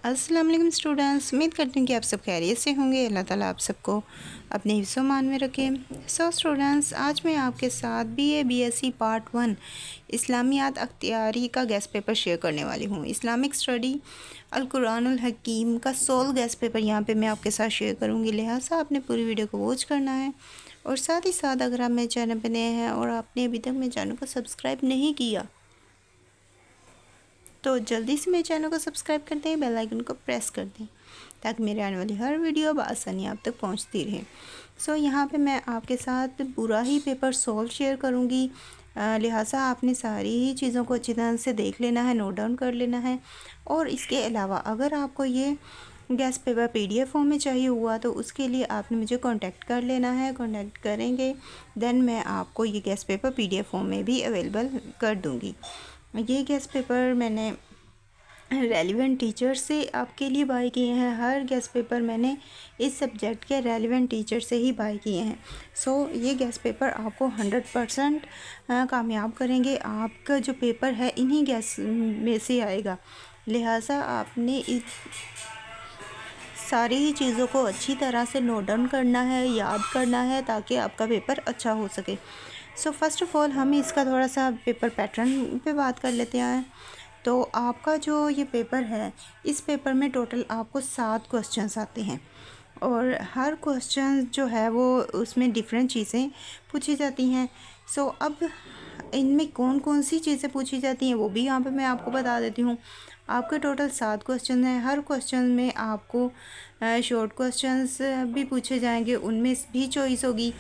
अस्सलाम वालेकुम स्टूडेंट्स, उम्मीद करती हूँ कि आप सब खैरियत से होंगे। अल्लाह ताला आप सबको अपने हिफ्ज़-ओ-मान में रखे। स्टूडेंट्स, आज मैं आपके साथ बीए बीएससी पार्ट 1 इस्लामियात अख्तियारी का गेस्ट पेपर शेयर करने वाली हूँ। इस्लामिक स्टडी अल कुरानुल हकीम का सोल गेस्ट पेपर यहाँ पे मैं आपके साथ शेयर करूँगी, लिहाजा आपने पूरी वीडियो को वॉच करना है। और साथ ही साथ अगर आप मेरे चैनल पर नए हैं और आपने अभी तक मेरे चैनल को सब्सक्राइब नहीं किया तो जल्दी से मेरे चैनल को सब्सक्राइब कर दें, बेल आइकन को प्रेस कर दें ताकि मेरे आने वाली हर वीडियो बआसानी आप तक पहुंचती रहे। यहाँ पे मैं आपके साथ पूरा ही पेपर सॉल्व शेयर करूँगी, लिहाजा आपने सारी ही चीज़ों को अच्छी तरह से देख लेना है, नोट डाउन कर लेना है। और इसके अलावा अगर आपको ये गेस्ट पेपर PDF फॉर्म में चाहिए हुआ तो उसके लिए आपने मुझे कांटेक्ट कर लेना है। कांटेक्ट करेंगे देन मैं आपको ये गेस्ट पेपर PDF फॉर्म में भी अवेलेबल कर दूँगी। ये गेस्ट पेपर मैंने रेलिवेंट टीचर से आपके लिए बाय किए हैं। हर गेस्ट पेपर मैंने इस सब्जेक्ट के रेलिवेंट टीचर से ही बाय किए हैं। ये गेस्ट पेपर आपको 100% कामयाब करेंगे। आपका जो पेपर है इन्हीं गेस्ट में से आएगा, लिहाजा आपने इस सारी ही चीज़ों को अच्छी तरह से नोट डाउन करना है, याद करना है ताकि आपका पेपर अच्छा हो सके। फर्स्ट ऑफ़ ऑल हम इसका थोड़ा सा पेपर पैटर्न पे बात कर लेते हैं। तो आपका जो ये पेपर है, इस पेपर में टोटल आपको 7 क्वेश्चंस आते हैं और हर क्वेश्चन जो है वो उसमें डिफरेंट चीज़ें पूछी जाती हैं। अब इनमें कौन कौन सी चीज़ें पूछी जाती हैं वो भी यहाँ पे मैं आपको बता देती हूँ। आपके टोटल 7 क्वेश्चन हैं। हर क्वेश्चन में आपको शॉर्ट क्वेश्चंस भी पूछे जाएंगे, उनमें भी चॉइस होगी।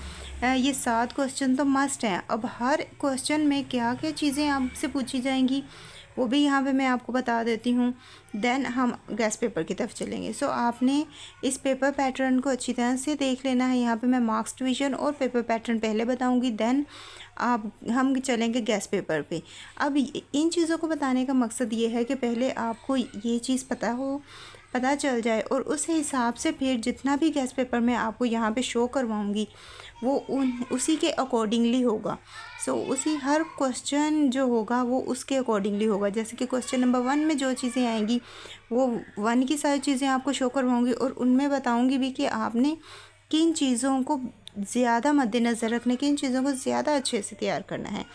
ये 7 क्वेश्चन तो मस्ट हैं। अब हर क्वेश्चन में क्या क्या चीज़ें आपसे पूछी जाएंगी वो भी यहाँ पे मैं आपको बता देती हूँ। देन हम गेस्ट पेपर की तरफ चलेंगे। आपने इस पेपर पैटर्न को अच्छी तरह से देख लेना है। यहाँ पे मैं मार्क्स डिवीज़न और पेपर पैटर्न पहले बताऊँगी, देन हम चलेंगे गेस्ट पेपर पे। अब इन चीज़ों को बताने का मकसद ये है कि पहले आपको ये चीज़ पता चल जाए और उस हिसाब से फिर जितना भी गेस्ट पेपर मैं आपको यहाँ पे शो करवाऊँगी वो उसी के अकॉर्डिंगली होगा। उसी हर क्वेश्चन जो होगा वो उसके अकॉर्डिंगली होगा। जैसे कि क्वेश्चन नंबर 1 में जो चीज़ें आएंगी वो 1 की सारी चीज़ें आपको शो करवाऊँगी और उनमें बताऊँगी भी कि आपने किन चीज़ों को ज़्यादा मद्देनज़र रखना, किन चीज़ों को ज़्यादा अच्छे से तैयार करना है।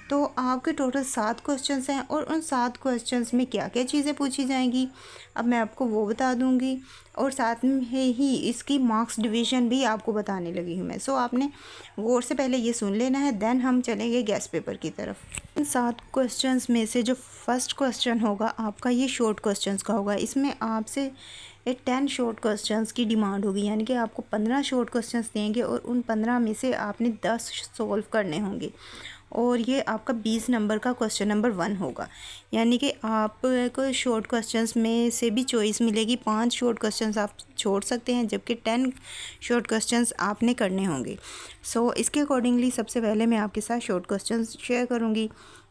तो आपके टोटल 7 क्वेश्चंस हैं और उन 7 क्वेश्चंस में क्या क्या चीज़ें पूछी जाएंगी अब मैं आपको वो बता दूंगी और साथ में ही इसकी मार्क्स डिवीज़न भी आपको बताने लगी हूँ मैं। आपने गौर से पहले ये सुन लेना है, देन हम चलेंगे गेस्ट पेपर की तरफ। इन 7 क्वेश्चंस में से जो फर्स्ट क्वेश्चन होगा आपका ये शॉर्ट क्वेश्चंस का होगा। इसमें आपसे 10 शॉर्ट क्वेश्चंस की डिमांड होगी, यानी कि आपको 15 शॉर्ट क्वेश्चंस देंगे और उन 15 में से आपने 10 सॉल्व करने होंगे और ये आपका 20 नंबर का क्वेश्चन नंबर 1 होगा। यानी कि आपको शॉर्ट क्वेश्चंस में से भी चॉइस मिलेगी। 5 शॉर्ट क्वेश्चंस आप छोड़ सकते हैं जबकि 10 शॉर्ट क्वेश्चंस आपने करने होंगे। इसके अकॉर्डिंगली सबसे पहले मैं आपके साथ शॉर्ट क्वेश्चंस शेयर करूँगी,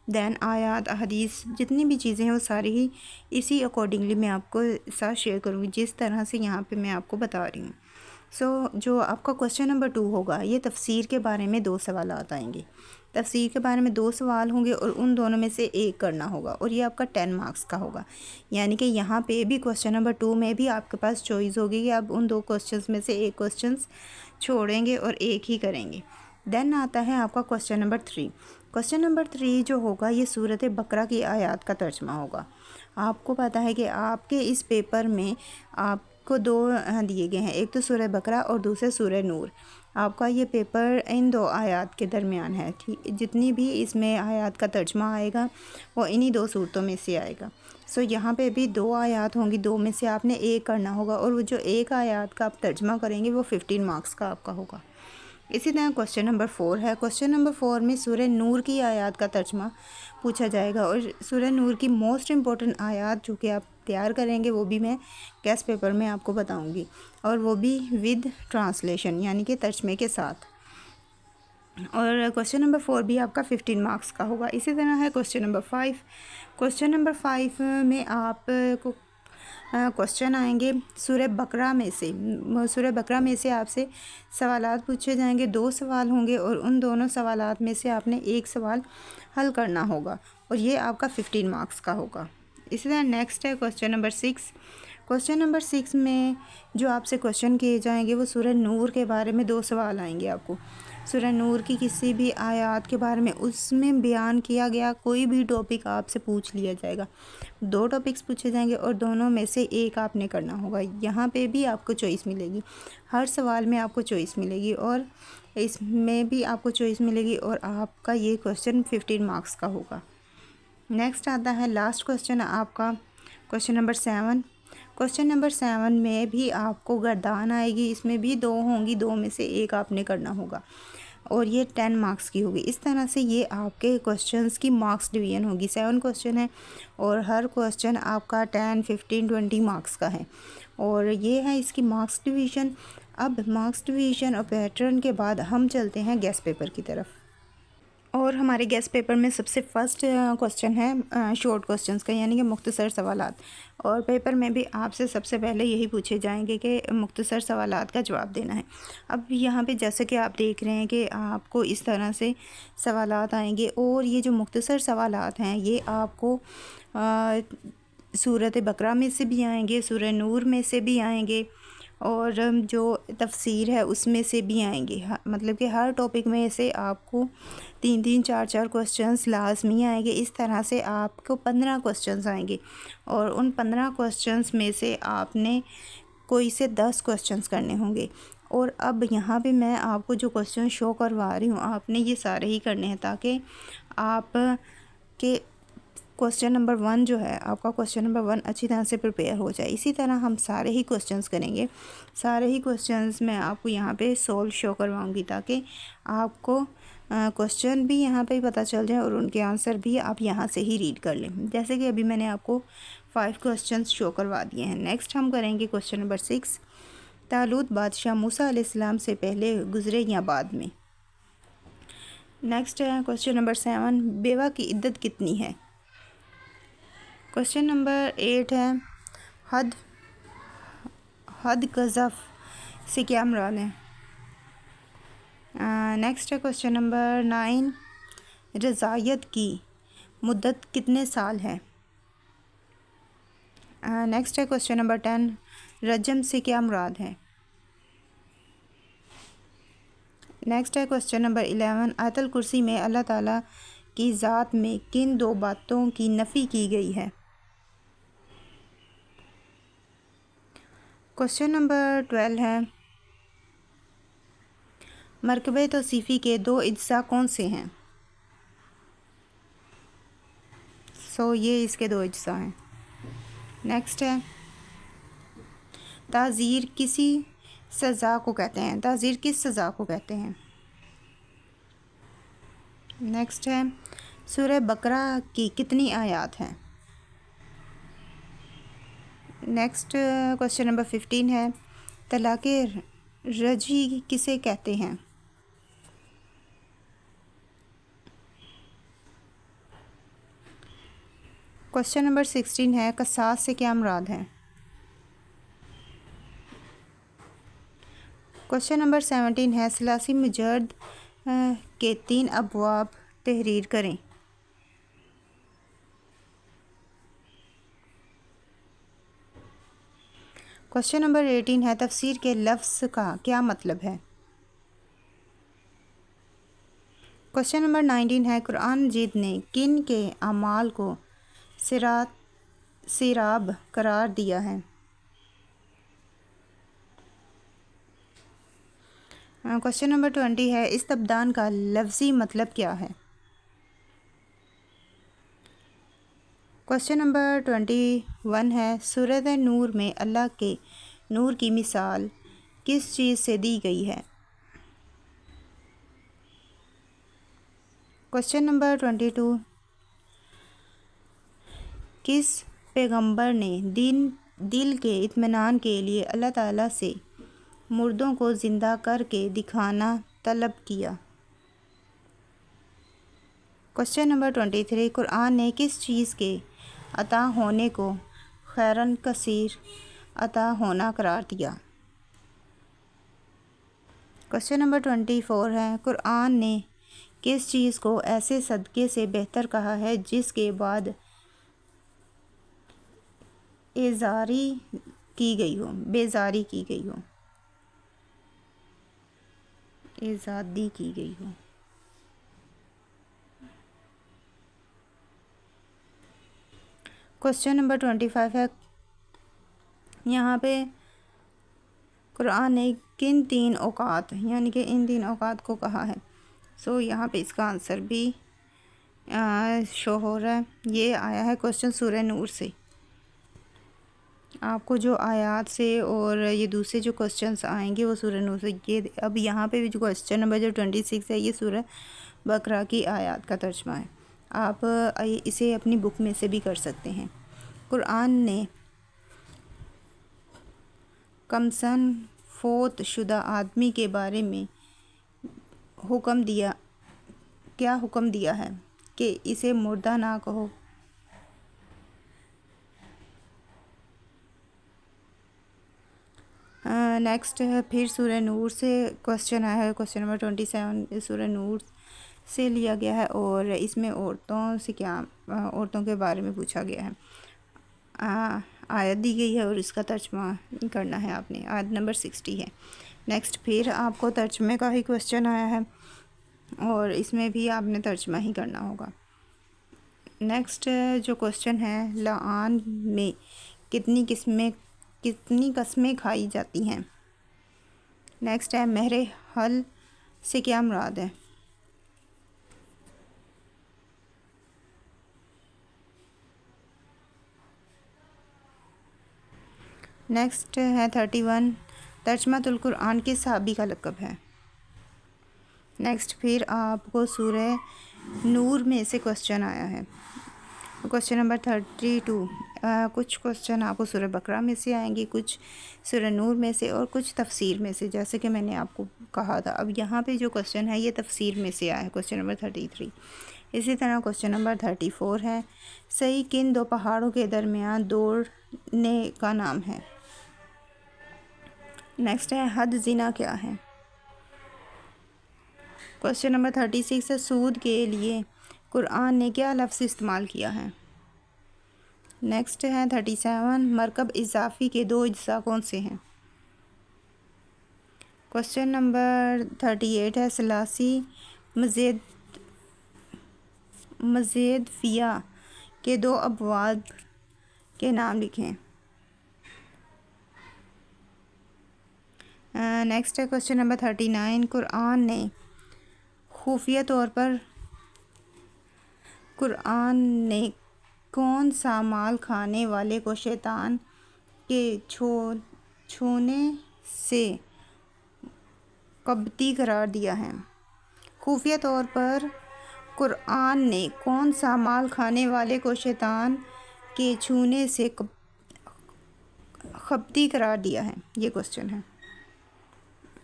देन आयात हदीस जितनी भी चीज़ें हैं वो सारी ही इसी अकॉर्डिंगली मैं आपको साथ शेयर करूँगी जिस तरह से यहाँ पे मैं आपको बता रही हूँ। जो आपका क्वेश्चन नंबर 2 होगा ये तफसीर के बारे में 2 सवाल आएंगे। तफसीर के बारे में 2 सवाल होंगे और उन दोनों में से एक करना होगा और ये आपका 10 मार्क्स का होगा। यानी कि यहाँ पे भी क्वेश्चन नंबर 2 में भी आपके पास चॉइस होगी कि आप उन 2 क्वेश्चंस में से एक क्वेश्चन छोड़ेंगे और एक ही करेंगे। देन आता है आपका क्वेश्चन नंबर 3। क्वेश्चन नंबर 3 जो होगा ये सूरत बकरा की आयत का तर्जमा होगा। आपको पता है कि आपके इस पेपर में आपको 2 दिए गए हैं, एक तो सूरह बकरा और दूसरे सूरह नूर। आपका ये पेपर इन 2 आयत के दरमियान है। ठीक, जितनी भी इसमें आयत का तर्जमा आएगा वो इन्हीं 2 सूरतों में से आएगा। यहाँ पे भी 2 आयत होंगी, 2 में से आपने एक करना होगा और वो जो एक आयत का आप तर्जमा करेंगे वो 15 मार्क्स का आपका होगा। इसी तरह क्वेश्चन नंबर 4 है। क्वेश्चन नंबर 4 में सूरह नूर की आयत का तर्जमा पूछा जाएगा और सूरह नूर की मोस्ट इम्पॉर्टेंट आयत जो कि आप तैयार करेंगे वो भी मैं गेस्ट पेपर में आपको बताऊंगी और वो भी विद ट्रांसलेशन यानी कि तर्जमे के साथ। और क्वेश्चन नंबर 4 भी आपका 15 मार्क्स का होगा। इसी तरह है क्वेश्चन नंबर 5। क्वेश्चन नंबर 5 में आपको क्वेश्चन आएंगे सूरह बकरा में से। सूरह बकरा में से आपसे सवालात पूछे जाएंगे, 2 सवाल होंगे और उन दोनों सवालात में से आपने एक सवाल हल करना होगा और ये आपका 15 मार्क्स का होगा। इसी तरह नेक्स्ट है क्वेश्चन नंबर 6। क्वेश्चन नंबर 6 में जो आपसे क्वेश्चन किए जाएंगे वो सूरह नूर के बारे में 2 सवाल आएंगे आपको। सूरह नूर की किसी भी आयत के बारे में उसमें बयान किया गया कोई भी टॉपिक आपसे पूछ लिया जाएगा। 2 टॉपिक्स पूछे जाएंगे और दोनों में से एक आपने करना होगा। यहाँ पे भी आपको चॉइस मिलेगी, हर सवाल में आपको चॉइस मिलेगी और इसमें भी आपको चॉइस मिलेगी और आपका ये क्वेश्चन 15 मार्क्स का होगा। नेक्स्ट आता है लास्ट क्वेश्चन आपका, क्वेश्चन नंबर 7। क्वेश्चन नंबर 7 में भी आपको गर्दान आएगी, इसमें भी 2 होंगी, 2 में से एक आपने करना होगा और ये 10 मार्क्स की होगी। इस तरह से ये आपके क्वेश्चंस की मार्क्स डिवीजन होगी। 7 क्वेश्चन है और हर क्वेश्चन आपका 10, 15, 20 मार्क्स का है और ये है इसकी मार्क्स डिवीजन। अब मार्क्स डिवीजन और पैटर्न के बाद हम चलते हैं गेस्ट पेपर की तरफ और हमारे गेस्ट पेपर में सबसे फर्स्ट क्वेश्चन है शॉर्ट क्वेश्चंस का, यानी कि मुख्तसर सवालात। और पेपर में भी आपसे सबसे पहले यही पूछे जाएंगे कि मुख्तसर सवालात का जवाब देना है। अब यहाँ पे जैसे कि आप देख रहे हैं कि आपको इस तरह से सवालात आएंगे और ये जो मुख्तसर सवालात हैं ये आपको सूरत बकरा में से भी आएंगे, सूरह नूर में से भी आएंगे और जो तफसीर है उसमें से भी आएंगे। मतलब कि हर टॉपिक में से आपको 3-3, 4-4 क्वेश्चंस लाजमी आएंगे। इस तरह से आपको 15 क्वेश्चंस आएंगे और उन 15 क्वेश्चंस में से आपने कोई से 10 क्वेश्चंस करने होंगे। और अब यहाँ पे मैं आपको जो क्वेश्चन शो करवा रही हूँ आपने ये सारे ही करने हैं ताकि आप के क्वेश्चन नंबर 1 जो है आपका क्वेश्चन नंबर 1 अच्छी तरह से प्रिपेयर हो जाए। इसी तरह हम सारे ही क्वेश्चंस करेंगे, सारे ही क्वेश्चंस मैं आपको यहाँ पे सोल्व शो करवाऊँगी ताकि आपको क्वेश्चन भी यहाँ पे पता चल जाए और उनके आंसर भी आप यहाँ से ही रीड कर लें। जैसे कि अभी मैंने आपको 5 क्वेश्चंस शो करवा दिए हैं। नेक्स्ट हम करेंगे क्वेश्चन नंबर 6। तालूत बादशाह मूसा अलैहिस्सलाम से पहले गुजरे या बाद में। नेक्स्ट है क्वेश्चन नंबर 7, बेवा की इद्दत कितनी है। क्वेश्चन नंबर 8 है हद गज़फ से क्या मुराद है। नेक्स्ट है क्वेश्चन नंबर 9, रज़ायत की मुद्दत कितने साल है। नेक्स्ट है क्वेश्चन नंबर 10, रजम से क्या मुराद है। नेक्स्ट है क्वेश्चन नंबर 11, आयतल कुर्सी में अल्लाह ताला की ज़ात में किन 2 बातों की नफ़ी की गई है। क्वेश्चन नंबर 12 है मरकबे तौसीफ़ी के 2 अज्ज़ा कौन से हैं। ये इसके 2 अज्ज़ा हैं। नेक्स्ट है ताज़ीर किसी सज़ा को कहते हैं, ताज़ीर किस सज़ा को कहते हैं। नेक्स्ट है सूरह बकरा की कितनी आयत हैं। नेक्स्ट क्वेश्चन नंबर 15 है तलाक़ रजी किसे कहते हैं। क्वेश्चन नंबर 16 है क़सास से क्या मुराद है। क्वेश्चन नंबर 17 है सलासी मुजर्द के 3 अबवाब तहरीर करें। क्वेश्चन नंबर 18 है तफसीर के लफ्ज़ का क्या मतलब है। क्वेश्चन नंबर 19 है कुरान मजीद ने किन के अमाल को सिराब करार दिया है। क्वेश्चन नंबर 20 है इस्तबदान का लफ्ज़ी मतलब क्या है। क्वेश्चन नंबर 21 है सूरह नूर में अल्लाह के नूर की मिसाल किस चीज़ से दी गई है। क्वेश्चन नंबर 22 किस पैगंबर ने दिल के इत्मीनान के लिए अल्लाह ताला से मुर्दों को ज़िंदा करके दिखाना तलब किया। क्वेश्चन नंबर 23 कुरान ने किस चीज़ के अता होने को खैरन कसीर अता होना करार दिया। क्वेश्चन नंबर 24 है कुरान ने किस चीज़ को ऐसे सदक़े से बेहतर कहा है जिसके बाद एजारी की गई हो, बेजारी की गई हो, आज़ादी की गई हो। क्वेश्चन नंबर 25 है, यहाँ पे कुरान ने किन 3 औकात यानी कि इन 3 औकात को कहा है। सो यहाँ पे इसका आंसर भी शो हो रहा है। ये आया है क्वेश्चन सूरह नूर से। आपको जो आयात से और ये दूसरे जो क्वेश्चंस आएंगे वो सूरह नूर से। ये अब यहाँ पे भी जो क्वेश्चन नंबर जो 26 है ये सूरह बकरा की आयात का तर्जमा है। आप इसे अपनी बुक में से भी कर सकते हैं। कुरान ने कमसन फोत शुदा आदमी के बारे में हुक्म दिया, क्या हुक्म दिया है कि इसे मुर्दा ना कहो। नेक्स्ट है फिर सूरह नूर से क्वेश्चन आया है। क्वेश्चन नंबर 27 सूरह नूर से लिया गया है और इसमें औरतों से क्या औरतों के बारे में पूछा गया है। आयत दी गई है और इसका तर्जमा करना है आपने। आयत नंबर 60 है। नेक्स्ट फिर आपको तर्जमे का ही क्वेश्चन आया है और इसमें भी आपने तर्जमा ही करना होगा। नेक्स्ट जो क्वेश्चन है, लाआन में कितनी कस्में खाई जाती हैं। नेक्स्ट है, महरे हल से क्या मुराद है। नेक्स्ट है 31, तर्जमातुल कुरान किस सहाबी का लक़ब है। नेक्स्ट फिर आपको सूरह नूर में से क्वेश्चन आया है। क्वेश्चन नंबर 32, कुछ क्वेश्चन आपको सूरह बकरा में से आएंगे, कुछ सूरह नूर में से और कुछ तफसीर में से, जैसे कि मैंने आपको कहा था। अब यहाँ पे जो क्वेश्चन है ये तफसीर में से आया है, क्वेश्चन नंबर 33। इसी तरह क्वेश्चन नंबर 34 है, सही किन 2 पहाड़ों के दरमियान दौड़ने का नाम है। नेक्स्ट है, हद ज़िना क्या है। क्वेश्चन नंबर 36 है, सूद के लिए कुरान ने क्या लफ्ज़ इस्तेमाल किया है। नेक्स्ट है 37, मरकब इजाफ़ी के 2 अज्जा कौन से हैं। क्वेश्चन नंबर 38 है, सलासी मज़ेदफ़िया के 2 अबवाब के नाम लिखें। नेक्स्ट है क्वेश्चन नंबर 39, कुरान ने कौन सा माल खाने वाले को शैतान के छूने से कब्ती करार दिया है। खुफिया तौर पर कुरान ने कौन सा माल खाने वाले को शैतान के छूने से कब्ती करार दिया है, ये क्वेश्चन है।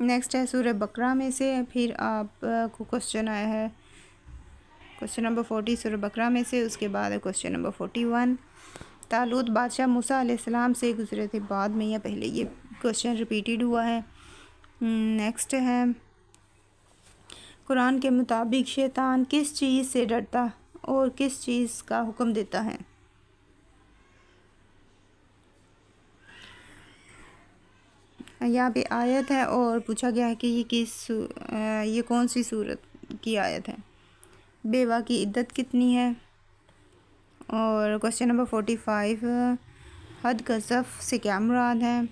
नेक्स्ट है सूरह बकरा में से फिर आपको क्वेश्चन आया है, क्वेश्चन नंबर 40 सूरह बकरा में से। उसके बाद है क्वेश्चन नंबर 41, तालूत बादशाह मूसा अलैहिस्सलाम से गुजरे थे, बाद में या पहले, ये क्वेश्चन रिपीटेड हुआ है। नेक्स्ट है, कुरान के मुताबिक शैतान किस चीज़ से डरता और किस चीज़ का हुक्म देता है। यहाँ पे आयत है और पूछा गया है कि ये कौन सी सूरत की आयत है। बेवा की इद्दत कितनी है। और क्वेश्चन नंबर 45, हद गज़फ़ से क्या मुराद है।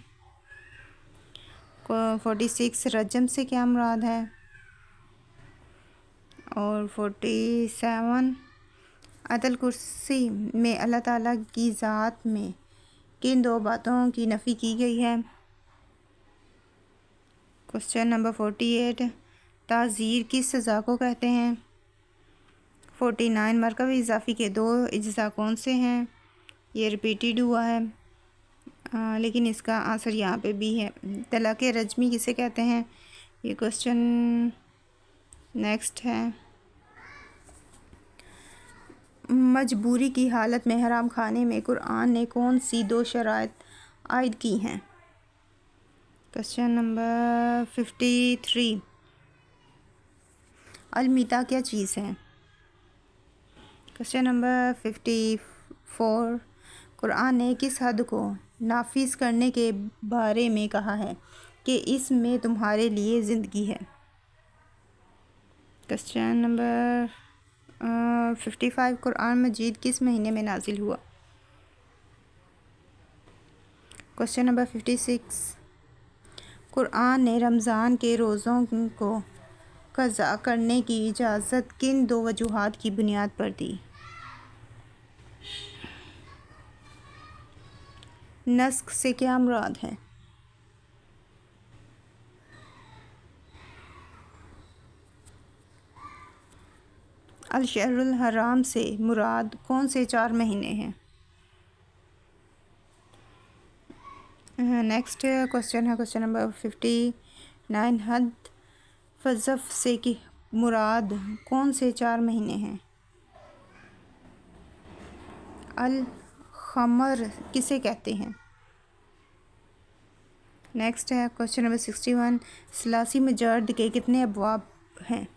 46, रजम से क्या मुराद है। और 47, अतल कुर्सी में अल्लाह ताला की ज़ात में किन 2 बातों की नफ़ी की गई है। क्वेश्चन नंबर 48, ताज़ीर किस सज़ा को कहते हैं। 49, मरकब इजाफ़ी के 2 अज्जा कौन से हैं, ये रिपीटेड हुआ है। लेकिन इसका आंसर यहाँ पे भी है। तलाक़ रजमी किसे कहते हैं, ये क्वेश्चन। नेक्स्ट है, मजबूरी की हालत में हराम खाने में कुरान ने कौन सी 2 शराइत आयद की हैं। क्वेश्चन नंबर 53, अलमीता क्या चीज़ है। क्वेश्चन नंबर 54, कुरान ने किस हद को नाफिज करने के बारे में कहा है कि इसमें तुम्हारे लिए ज़िंदगी है? क्वेश्चन नंबर 55 कुरान मजीद किस महीने में नाजिल हुआ? क्वेश्चन नंबर 56 कुरान ने रमज़ान के रोज़ों को क़ज़ा करने की इजाज़त किन दो वजूहात की बुनियाद पर दी? नस्ख से क्या मुराद है? अल-शहरुल हराम से मुराद कौन से 4 महीने हैं? नेक्स्ट क्वेश्चन है क्वेश्चन नंबर 59 हद फ़ज़फ़ से की मुराद कौन से 4 महीने हैं? अल-क़मर किसे कहते हैं? नेक्स्ट है क्वेश्चन नंबर 61 सलासी मजर्द के कितने अबवाब हैं?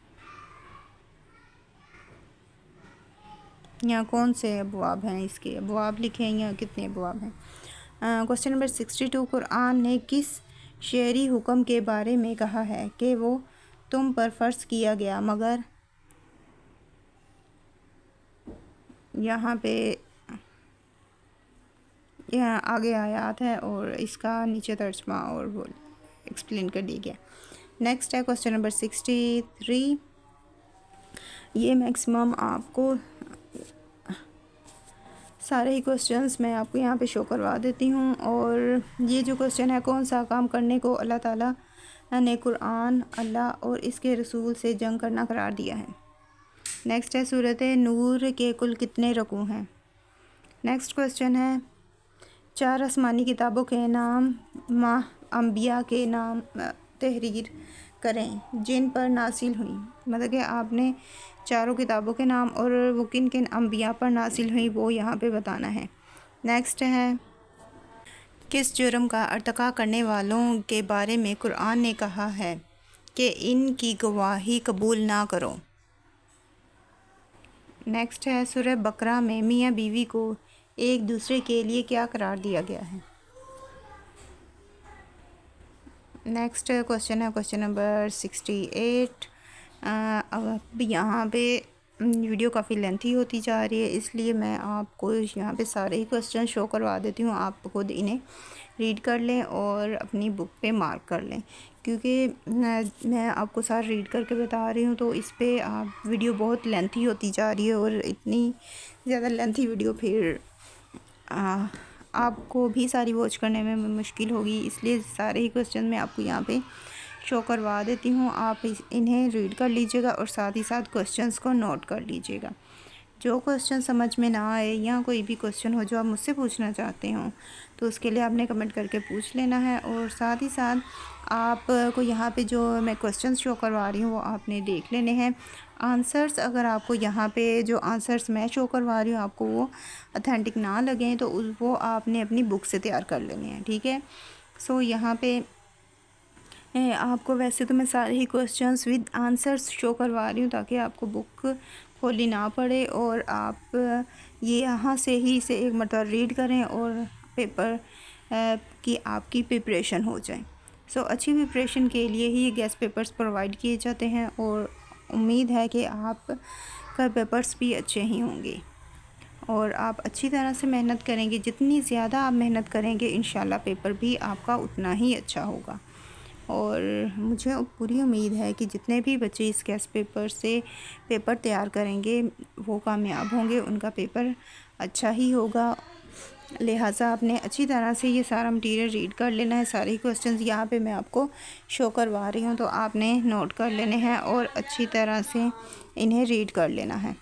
यहाँ कौन से अबवाब हैं? इसके अबवाब लिखे हैं या कितने अबवाब हैं? क्वेश्चन नंबर 62 कुरान ने किस शहरी हुक्म के बारे में कहा है कि वो तुम पर फ़र्ज़ किया गया मगर यहाँ पे यहाँ आगे आयात है और इसका नीचे तर्जमा और वो एक्सप्लेन कर दिया गया। नेक्स्ट है क्वेश्चन नंबर 63 ये मैक्सिमम आपको सारे ही क्वेश्चंस मैं आपको यहाँ पे शो करवा देती हूँ। और ये जो क्वेश्चन है कौन सा काम करने को अल्लाह ताला ने कुरान अल्लाह और इसके रसूल से जंग करना करार दिया है? नेक्स्ट है सूरत नूर के कुल कितने रकू हैं? नेक्स्ट क्वेश्चन है 4 आसमानी किताबों के नाम माह अम्बिया के नाम तहरीर करें जिन पर नासिल हुई। मतलब कि आपने चारों किताबों के नाम और वो किन किन अम्बिया पर नासिल हुई वो यहाँ पे बताना है। नेक्स्ट है किस जुर्म का अर्तका करने वालों के बारे में कुरान ने कहा है कि इनकी गवाही कबूल ना करो? नेक्स्ट है सूरह बकरा में मियाँ बीवी को एक दूसरे के लिए क्या करार दिया गया है? नेक्स्ट क्वेश्चन है क्वेश्चन नंबर 68 अब यहाँ पे वीडियो काफ़ी लेंथी होती जा रही है इसलिए मैं आपको यहाँ पे सारे ही क्वेश्चन शो करवा देती हूँ। आप खुद इन्हें रीड कर लें और अपनी बुक पे मार्क कर लें क्योंकि मैं आपको सारा रीड करके बता रही हूँ तो इस पे आप वीडियो बहुत लेंथी होती जा रही है और इतनी ज़्यादा लेंथी वीडियो फिर आपको भी सारी वॉच करने में मुश्किल होगी, इसलिए सारे ही क्वेश्चन मैं आपको यहाँ पे शो करवा देती हूँ। आप इन्हें रीड कर लीजिएगा और साथ ही साथ क्वेश्चंस को नोट कर लीजिएगा। जो क्वेश्चन समझ में ना आए या कोई भी क्वेश्चन हो जो आप मुझसे पूछना चाहते हो तो उसके लिए आपने कमेंट करके पूछ लेना है। और साथ ही साथ आपको यहाँ पे जो मैं क्वेश्चंस शो करवा रही हूँ वो आपने देख लेने हैं। आंसर्स अगर आपको यहाँ पे जो आंसर्स मैं शो करवा रही हूँ आपको वो अथेंटिक ना लगें तो वो आपने अपनी बुक से तैयार कर लेने हैं, ठीक है। सो यहाँ पे आपको वैसे तो मैं सारे ही क्वेश्चंस विद आंसर्स शो करवा रही हूँ ताकि आपको बुक खोलनी ना पड़े और आप ये यहाँ से ही इसे एक मरतबा रीड करें और पेपर की आपकी प्रिपरेशन हो जाए। सो अच्छी प्रिपरेशन के लिए ही ये गेस्ट पेपर्स प्रोवाइड किए जाते हैं और उम्मीद है कि आप का पेपर्स भी अच्छे ही होंगे और आप अच्छी तरह से मेहनत करेंगे। जितनी ज़्यादा आप मेहनत करेंगे इंशाल्लाह पेपर भी आपका उतना ही अच्छा होगा। और मुझे पूरी उम्मीद है कि जितने भी बच्चे इस गेस्ट पेपर से पेपर तैयार करेंगे वो कामयाब होंगे, उनका पेपर अच्छा ही होगा। लिहाजा आपने अच्छी तरह से ये सारा मटेरियल रीड कर लेना है। सारे क्वेश्चंस यहाँ पे मैं आपको शो करवा रही हूँ तो आपने नोट कर लेने हैं और अच्छी तरह से इन्हें रीड कर लेना है।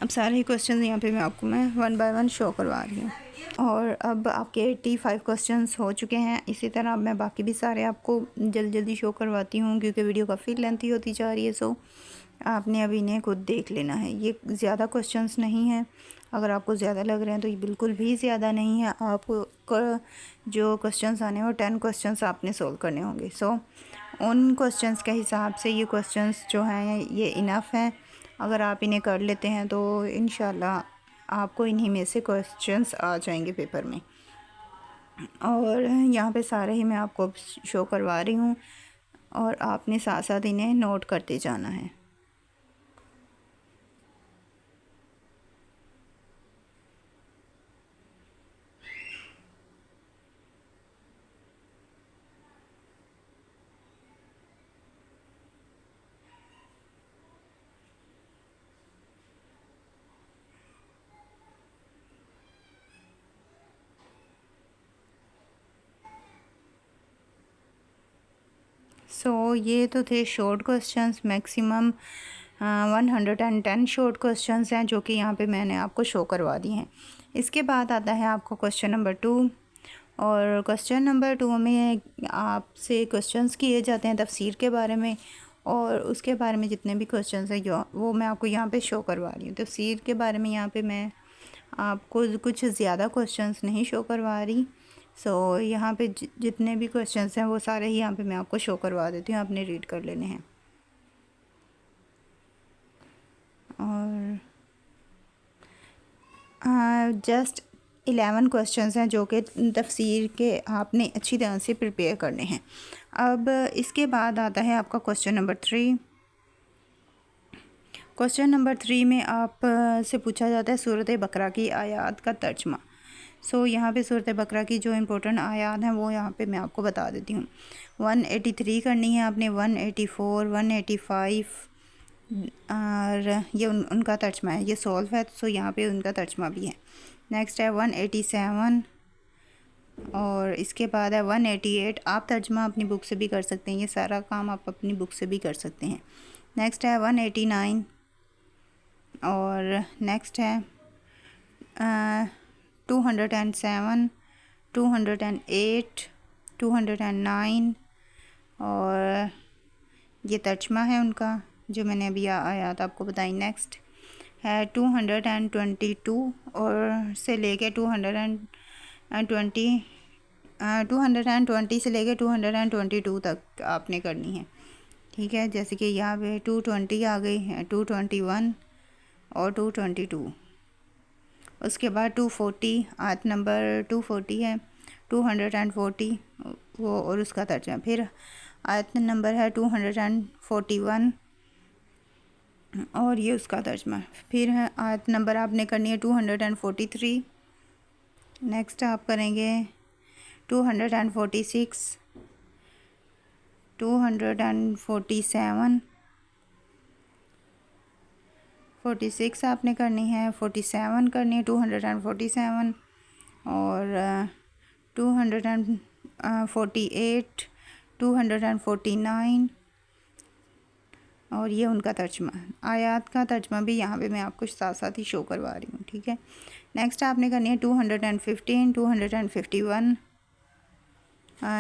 अब सारे क्वेश्चंस यहाँ पे मैं आपको 1 बाय 1 शो करवा रही हूँ। और अब आपके 85 क्वेश्चंस हो चुके हैं। इसी तरह मैं बाकी भी सारे आपको जल्दी शो करवाती हूँ क्योंकि वीडियो काफ़ी लेंथी होती जा रही है। सो आपने अब इन्हें खुद देख लेना है। ये ज़्यादा क्वेश्चंस नहीं हैं, अगर आपको ज़्यादा लग रहे हैं तो ये बिल्कुल भी ज़्यादा नहीं है। आपको जो क्वेश्चंस आने हैं वो 10 क्वेश्चंस आपने सोल्व करने होंगे। सो उन क्वेश्चंस के हिसाब से ये क्वेश्चंस जो हैं ये इनफ हैं। अगर आप इन्हें कर लेते हैं तो इंशाल्लाह आपको इन्हीं में से क्वेश्चंस आ जाएंगे पेपर में। और यहाँ पे सारे ही मैं आपको शो करवा रही हूँ और आपने साथ साथ इन्हें नोट करते जाना है। ये तो थे short questions. Maximum 110 short questions हैं जो कि यहाँ पे मैंने आपको शो करवा दी हैं। इसके बाद आता है आपको क्वेश्चन नंबर 2, और क्वेश्चन नंबर 2 में आपसे क्वेश्चंस किए जाते हैं तफसीर के बारे में, और उसके बारे में जितने भी क्वेश्चंस हैं जो वो मैं आपको यहाँ पे शो करवा रही हूँ। तफसीर के बारे में यहाँ पे मैं आपको कुछ ज़्यादा क्वेश्चंस नहीं शो करवा रही। यहाँ पे जितने भी क्वेश्चंस हैं वो सारे ही यहाँ पे मैं आपको शो करवा देती हूँ, आपने रीड कर लेने हैं। और जस्ट 11 क्वेश्चंस हैं जो कि तफसीर के आपने अच्छी तरह से प्रिपेयर करने हैं। अब इसके बाद आता है आपका क्वेश्चन नंबर 3। क्वेश्चन नंबर 3 में आप से पूछा जाता है सूरत बकरा की आयात का तर्जमा। यहाँ पे सूरत बकरा की जो इम्पोर्टेंट आयात हैं वो यहाँ पे मैं आपको बता देती हूँ। 183 करनी है आपने, 184, 185, और ये उनका तर्जमा है, ये सॉल्व है। यहाँ पे उनका तर्जमा भी है। नेक्स्ट है 187, और इसके बाद है 188। आप तर्जमा अपनी बुक से भी कर सकते हैं, ये सारा काम आप अपनी बुक से भी कर सकते हैं। नेक्स्ट है 189, और नेक्स्ट है 207, 208, 209, और ये तर्जमा है उनका जो मैंने अभी आयात आपको बताई। नेक्स्ट है 222, और से लेके 220 से लेके 222 तक आपने करनी है। ठीक है, जैसे कि यहाँ पे 220 आ गई है, 221 और 222। उसके बाद 240, आयत नंबर 240 है, 240 वो और उसका तर्जमा। फिर आयत नंबर है 241, और ये उसका तर्जमा। फिर है आयत नंबर आपने करनी है 243। नेक्स्ट आप करेंगे 246, 247, 46 आपने करनी है, 47 करनी है, 247, और 248, 249, और ये उनका तर्जमा। आयात का तर्जमा भी यहाँ पे मैं आपको साथ साथ ही शो करवा रही हूँ। ठीक है, नेक्स्ट आपने करनी है 215, 251।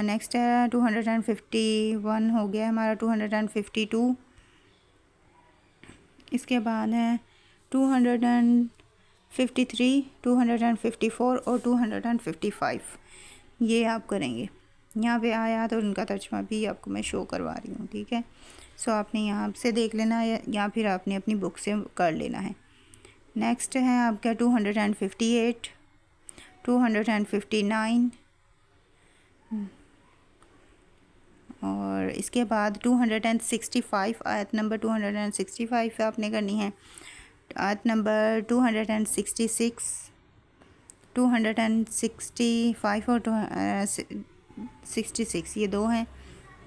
नेक्स्ट है 251 हो गया हमारा, 252। इसके बाद है 253, 254 और 255। ये आप करेंगे। यहाँ पे आयात और उनका तर्जमा भी आपको मैं शो करवा रही हूँ। ठीक है, आपने यहाँ से देख लेना है या फिर आपने अपनी बुक से कर लेना है। नेक्स्ट है आपका 258, 259, और इसके बाद 265, आयत नंबर 265 आपने करनी है। आयत नंबर 266, 265 और 66, ये दो हैं।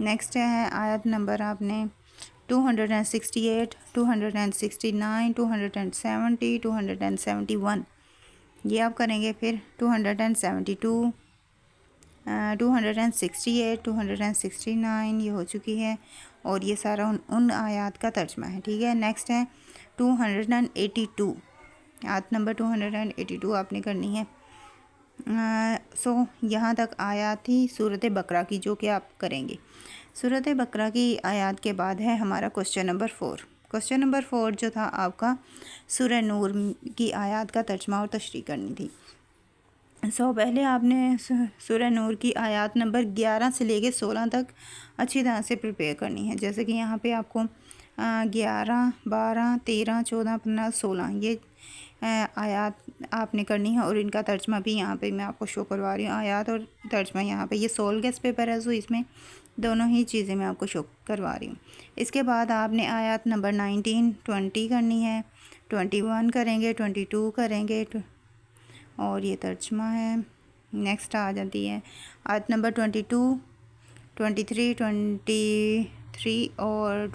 नेक्स्ट है आयत नंबर आपने 268, 269, 270, 271, ये आप करेंगे। फिर 272, 268, 269 ये हो चुकी है, और ये सारा उन आयात का तर्जमा है। ठीक है, नेक्स्ट है 282, आयत नंबर 282 आपने करनी है। यहाँ तक आयात थी सूरत बकरा की जो कि आप करेंगे। सूरत बकरा की आयात के बाद है हमारा क्वेश्चन नंबर 4। क्वेश्चन नंबर 4 जो था आपका सूरह नूर की आयात का तर्जमा और तशरीह करनी थी। पहले आपने सूरह नूर की आयात नंबर 11 से लेके 16 तक अच्छी तरह से प्रिपेयर करनी है। जैसे कि यहाँ पे आपको 11, 12, 13, 14, 15, 16 ये आयात आपने करनी है और इनका तर्जमा भी यहाँ पे मैं आपको शो करवा रही हूँ। आयात और तर्जमा यहाँ पे ये 16 गेस्ट पेपर है, सो इसमें दोनों ही चीज़ें मैं आपको शो करवा रही हूँ। इसके बाद आपने आयात नंबर 19, 20 करनी है, 21 करेंगे, 22 करेंगे और ये तर्जमा है। नेक्स्ट आ जाती है आयत नंबर 22, 23, 23 और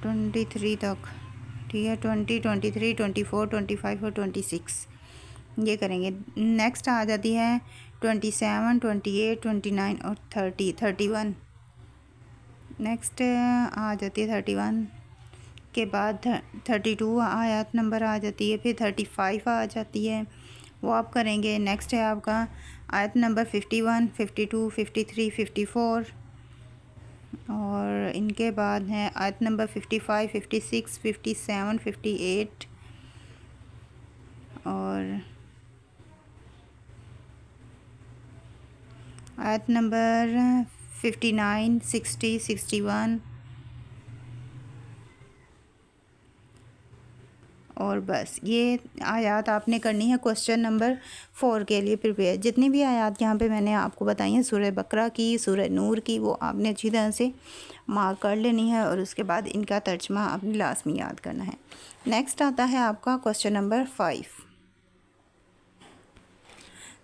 23 तक, ठीक है। 20, 23, 24, 25 और 26 ये करेंगे। नेक्स्ट आ जाती है 27, 28, 29 और 30, 31। नेक्स्ट आ जाती है 31 के बाद 32 आयत नंबर आ जाती है, फिर 35 आ जाती है, वो आप करेंगे। नेक्स्ट है आपका आयत नंबर 51, 52, 53, 54 और इनके बाद है आयत नंबर 55, 56, 57, 58 और आयत नंबर 59, 60, 61 और बस ये आयात आपने करनी है क्वेश्चन नंबर 4 के लिए प्रिपेयर। जितनी भी आयात यहाँ पे मैंने आपको बताई हैं सूरह बकरा की, सूरह नूर की, वो आपने अच्छी तरह से मार्क कर लेनी है और उसके बाद इनका तर्जमा आपने लास्ट में याद करना है। नेक्स्ट आता है आपका क्वेश्चन नंबर 5।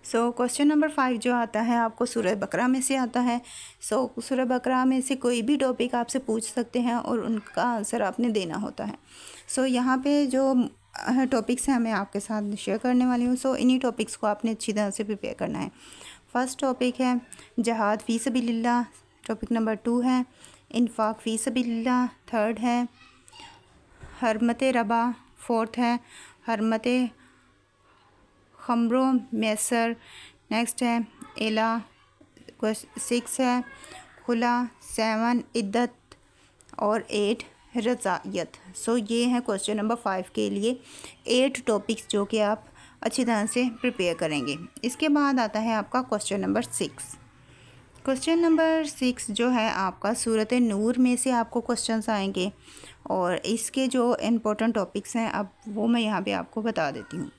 क्वेश्चन नंबर 5 जो आता है आपको सूरह बकरा में से आता है। सूरह बकरा में से कोई भी टॉपिक आपसे पूछ सकते हैं और उनका आंसर आपने देना होता है। यहाँ पे जो टॉपिक्स हैं मैं आपके साथ शेयर करने वाली हूँ। इन्हीं टॉपिक्स को आपने अच्छी तरह से प्रिपेयर करना है। फर्स्ट टॉपिक है जहाद फ़ी सबीलिल्लाह, टॉपिक नंबर 2 है इन्फाक फ़ी सबीलिल्लाह, थर्ड है हरमत रबा, फोर्थ है हरमत खमरो मैसर, नेक्स्ट है एला, 6 है खुला, 7 इद्दत और 8 रज़ायत। ये हैं क्वेश्चन नंबर 5 के लिए 8 टॉपिक्स जो कि आप अच्छी तरह से प्रिपेयर करेंगे। इसके बाद आता है आपका क्वेश्चन नंबर 6। क्वेश्चन नंबर 6 जो है आपका सूरत नूर में से आपको क्वेश्चंस आएंगे और इसके जो इम्पोर्टेंट टॉपिक्स हैं अब वो मैं यहाँ पे आपको बता देती हूँ।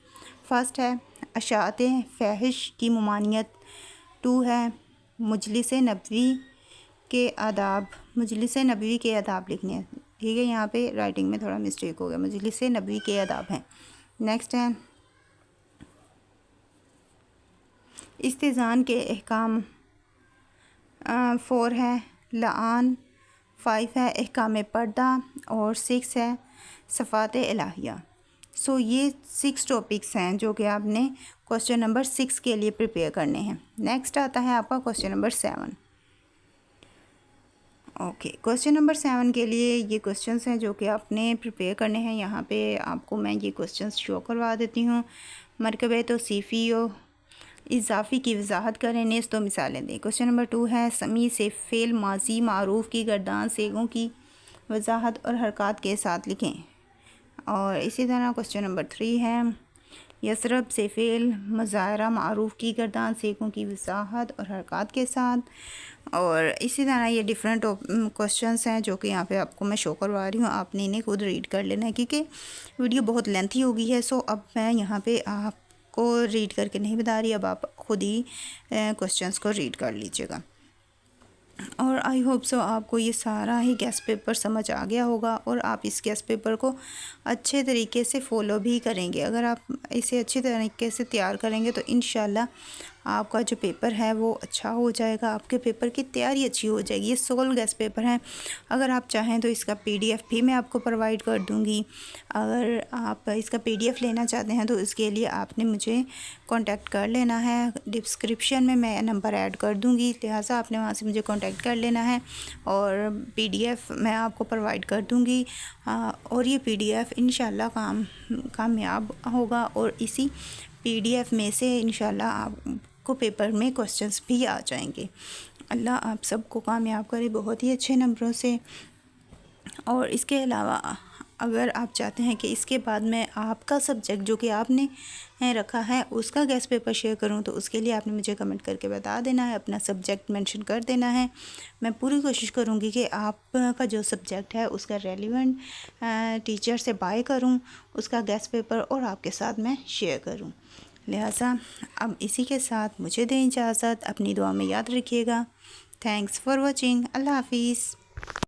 फर्स्ट है अशात फ़ाहिश की ममानियत, 2 है मजलिस नबवी के आदाब, मजलिस नबवी के आदाब लिखने हैं, ठीक है। यहाँ पे राइटिंग में थोड़ा मिस्टेक हो गया, मजलिस नबवी के आदाब हैं। नेक्स्ट है इस्तिज़ान के अहकाम, 4 है लान, 5 है अहकाम पर्दा और 6 है सफ़ात इलाहिया। ये 6 टॉपिक्स हैं जो कि आपने क्वेश्चन नंबर 6 के लिए प्रिपेयर करने हैं। नेक्स्ट आता है आपका क्वेश्चन नंबर 7। क्वेश्चन नंबर 7 के लिए ये क्वेश्चंस हैं जो कि आपने प्रिपेयर करने हैं। यहाँ पे आपको मैं ये क्वेश्चंस शो करवा देती हूँ। मरकबे तो सीफ़ी इजाफ़ी की वजाहत करें, नेस तो मिसालें दें। क्वेश्चन नंबर 2 है समी से फ़ेल माजी मारूफ़ की गर्दान सेगों की वजाहत और हरकत के साथ लिखें। और इसी तरह क्वेश्चन नंबर 3 है यसरब से फ़ेल मज़ाहरा मारूफ़ की गर्दान सेगों की वजाहत और हरकत के साथ। और इसी तरह ये डिफरेंट क्वेश्चंस हैं जो कि यहाँ पे आपको मैं शो करवा रही हूँ। आपने इन्हें खुद रीड कर लेना है क्योंकि वीडियो बहुत लेंथी हो गई है। अब मैं यहाँ पे आपको रीड करके नहीं बता रही, अब आप खुद ही क्वेश्चंस को रीड कर लीजिएगा। और आई होप सो आपको ये सारा ही गेस्ट पेपर समझ आ गया होगा और आप इस गेस्ट पेपर को अच्छे तरीके से फ़ॉलो भी करेंगे। अगर आप इसे अच्छी तरीके से तैयार करेंगे तो इंशाल्लाह आपका जो पेपर है वो अच्छा हो जाएगा, आपके पेपर की तैयारी अच्छी हो जाएगी। ये 16 गेस्ट पेपर हैं। अगर आप चाहें तो इसका PDF भी मैं आपको प्रोवाइड कर दूँगी। अगर आप इसका PDF लेना चाहते हैं तो इसके लिए आपने मुझे कांटेक्ट कर लेना है। डिस्क्रिप्शन में मैं नंबर ऐड कर दूँगी, लिहाजा आपने वहाँ से मुझे कांटेक्ट कर लेना है और PDF मैं आपको प्रोवाइड कर दूँगी। और ये PDF इंशाल्लाह कामयाब होगा और इसी PDF में से इंशाल्लाह आपको पेपर में क्वेश्चंस भी आ जाएंगे। अल्लाह आप सबको कामयाब करे बहुत ही अच्छे नंबरों से। और इसके अलावा अगर आप चाहते हैं कि इसके बाद मैं आपका सब्जेक्ट जो कि आपने रखा है उसका गेस्ट पेपर शेयर करूं, तो उसके लिए आपने मुझे कमेंट करके बता देना है, अपना सब्जेक्ट मेंशन कर देना है। मैं पूरी कोशिश करूंगी कि आपका जो सब्जेक्ट है उसका रेलिवेंट टीचर से बाय करूं, उसका गेस्ट पेपर और आपके साथ मैं शेयर करूं। लिहाजा अब इसी के साथ मुझे दें इजाज़त, अपनी दुआ में याद रखिएगा। Thanks for watching. अल्लाह हाफिज़।